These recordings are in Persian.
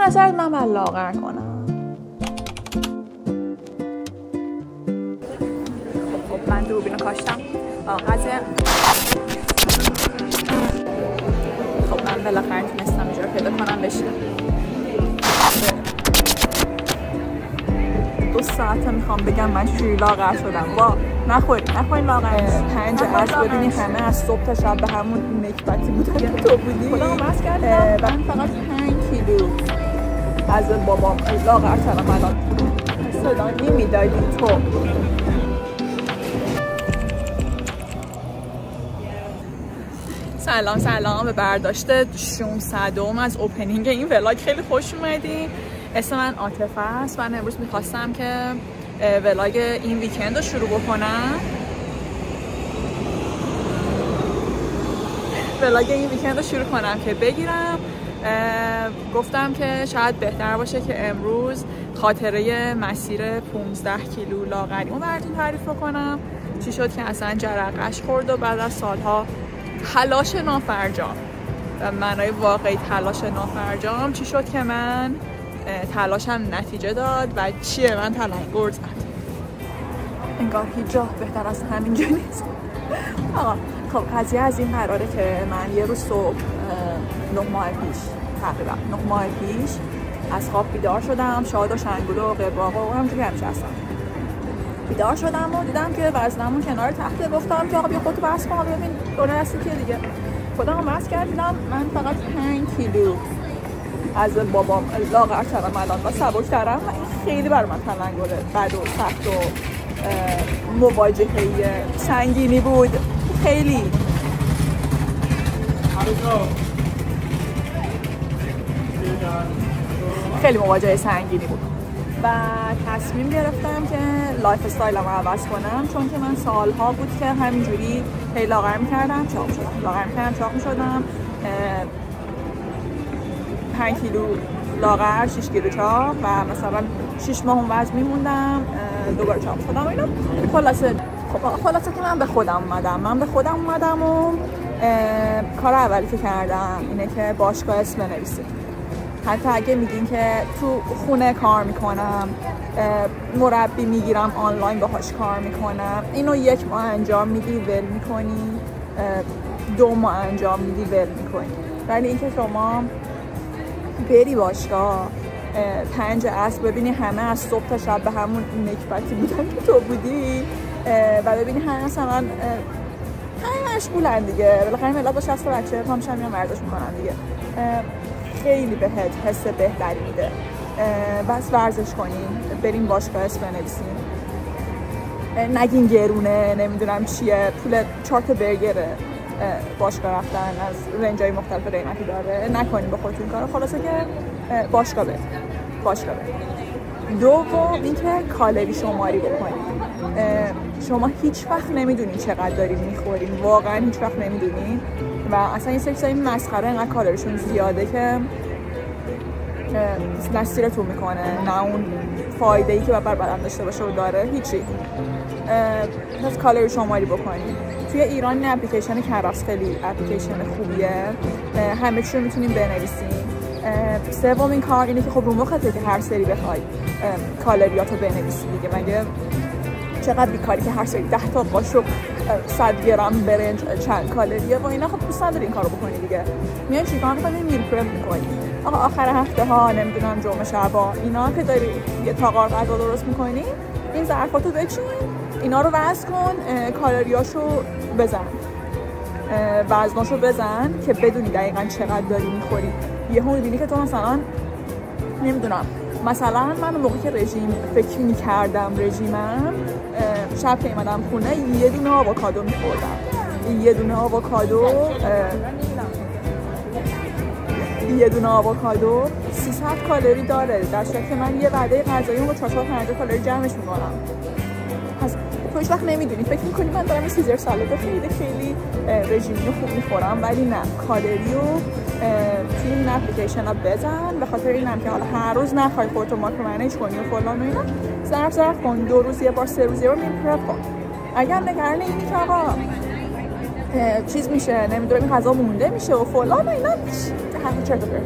نظرت من باید لاغر کنم؟ خب من دوربینو کاشتم. قضیه خب من بالاخره تونستم اینجا پیدا کنم بشینم. 2 ساعته میخوام بگم من چجوری لاغر شدم. وا نخورین لاغر. 5 عصر ببینی همه از صبح تا شب به همون نکبتی بودن که تو بودی. خودم بس کردم. من فقط 5 کیلو از بابام لاغر شدم الان. صدا نمیدادی تو. سلام به برداشت 600 از اوپنینگ این ولاگ. خیلی خوش اومدین. اسم من عاطفه است. من امروز میخواستم که ولاگ این ویکند رو شروع کنم که بگیرم. گفتم که شاید بهتر باشه که امروز خاطره مسیر 15 کیلو لاغریمو براتون تعریف کنم. چی شد که اصلا جرقش خورد و بعد از سالها تلاش نافرجام و معنای واقعی تلاش نافرجام چی شد که من تلاشم نتیجه داد و چیه من تلنگر زد. انگار هیچ جا بهتر از همینجا نیست. خب قضیه از این قراره که من یه روز صبح 9 ماه پیش از خواب بیدار شدم. شاد و شنگول و قبراق و همونجوری همیشه هستم. بیدار شدم و دیدم که وزنمون کنار تخته. گفتم که آقا بیا خودتو بس کن ببین دونه دستی که دیگه. خودم بس کردم. من فقط 5 کیلو از بابام لاغر شدم الان و سبک‌ترم و این خیلی برای من تلنگره بد و سخت و مواجهه سنگینی بود. خیلی مواجهه سنگینی بود و تصمیم گرفتم که لایف استایلم رو عوض کنم، چون که من سالها بود که همینجوری هی لاغر می‌کردم چاق می‌شدم. 5 کیلو لاغر 6 کیلو چاق و مثلا 6 ماه اون وزن میموندم دوباره چاق شدم. اینا خلاصه که من به خودم اومدم و کار اولی که کردم اینه که باشگاه اسم بنویسید. حتی اگه میگین که تو خونه کار میکنم، مربی میگیرم آنلاین باهاش کار میکنم، اینو 1 ماه انجام میدی ول میکنی، 2 ماه انجام میدی ول میکنی. ولی اینکه شما بری باشگاه 5 عصر ببینی همه از صبح تا شب به همون نکبتی بودن که تو بودی و ببینی همه همه مشغولن دیگه. بالاخره ملت با 60 بچه پامشن میان ورزش میکنن دیگه. خیلی بهت حس بهتری میده. بس ورزش کنین، بریم باشگاه اسم بنویسین. نگین گرونه، نمیدونم چیه، پول 4 تا برگره باشگاه رفتن از رنجای مختلف قیمتی داره. نکنین به خودتون کارو. خلاصه که باشگاه برید. دوم اینکه کالری شماری بکنید. شما هیچ وقت نمیدونین چقدر دارین میخورین، واقعا هیچ وقت نمیدونین و اصلا این سری مسخره اینقدر کالریشون زیاده که نه سیرتون میکنه نه اون فایده ای که بر بدن داشته باشه و داره هیچی. پس کالری شماری بکنید. توی ایران این اپلیکیشن کرفس خیلی اپلیکیشن خوبیه، همه چی رو میتونین بنویسین. سومین کار اینه که خب رو مخته که هر سری بخوای کالریاتو بنویسی دیگه. مگه چقدر بیکاری که هر سری 10 تا قاشق 100 گرم برنج چند کالریه و اینا. خب دوست نداری این کارو بکنی دیگه. میای چیکار می‌کنی؟ میل پرپ می‌کنی. آقا آخر هفته ها نمیدونم جمعه شبا اینا که داری یه تاقار غذا درست می‌کنی، این ظرفاتو بچین، اینا رو وزن کن، کالریاشو بزن، وزناشو بزن که بدونی دقیقاً چقدر داری می‌خوری. یهو می‌بینی که تو نمیدونم مثلا من موقعی که رژیم فکر می‌کردم رژیمم، شب که اومدم خونه یه دونه آووکادو می‌خوردم. یه دونه آووکادو 300 کالری داره، در صورتی که من یه وعده غذایی با 450 کالری جمعش می‌کنم. پس تو هیچ وقت نمی‌دونی، فکر می‌کنی من دارم سیزر سالاد خیلی رژیمی خوب می‌خورم، ولی نه. کالریو توی این اپلیکیشن ها بزن، به خاطر اینم که حالا هر روز نخوای خودتو ماکرو منیج کنی و فلان و اینا، ظرف کن 2 روز یه بار 3 روز یه بار میل پرپ کن. اگر نگران اینی که آقا چیز میشه نمیدونم این غذا مونده میشه و فلان و اینا، حرف چرت و پرت.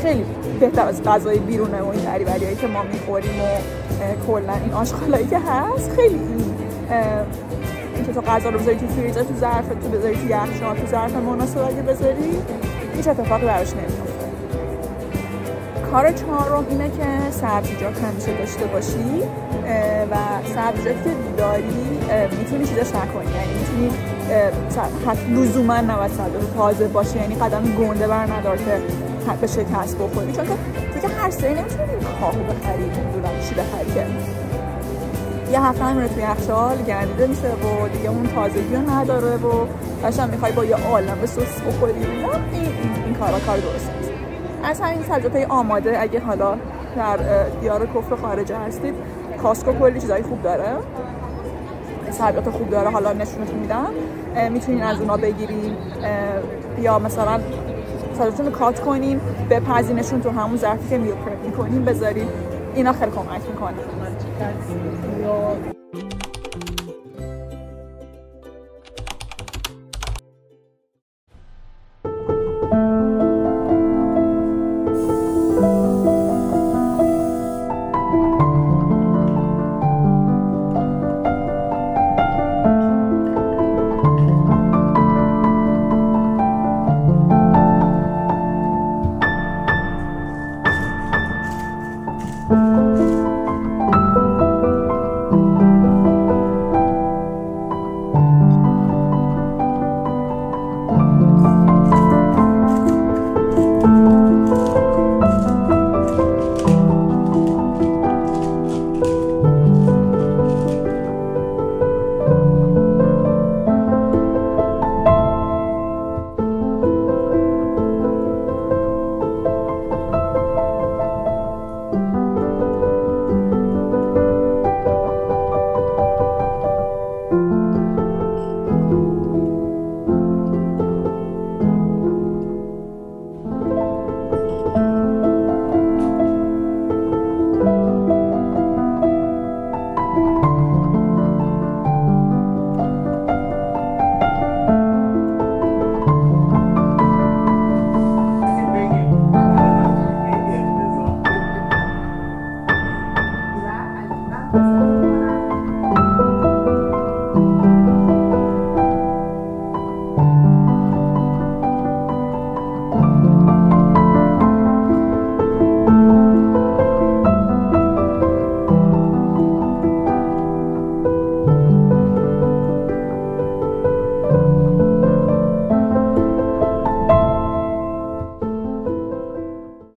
خیلی بهتر از غذای بیرونه و این دریوریایی که ما میخوریم و کلا این آشغالایی که هست. خیلی اینکه تو غذا رو بذاری تو فریزر، تو ظرف، تو بذاری تو یخچال، تو ظرف مناسب اگه بذاری هیچ اتفاقی براش نمیفته. کار چهارم اینه که سبزیجات همیشه داشته باشی و سبزیجاتی که داری میتونی چیزاش نکنی، یعنی میتونی لزوما نباید سبزیجات تازه باشه، یعنی قدم گنده بر ندار که به شکست بخوری، چون که هر سری نمیتونی کاهو بخری، نمیدونم چی بخری که یه هفته هم میره توی یخچال گندیده میشه و دیگه اون تازگی رو نداره و قشنگ میخوای با یه عالمه سس بخوری. این کار درست نیست. از همین سبزیجات آماده اگه حالا در دیار کفر خارجه هستید، کاسکو کلی چیزای خوب داره، سبزیجات خوب داره، حالا نشونتون میدم، میتونین از اونا بگیرین یا مثلا سبزیجاتون رو کات کنین بپزینشون تو همون ظرفی که میل پرپ میکنین بذارین، اینا خیلی کمک میکنه.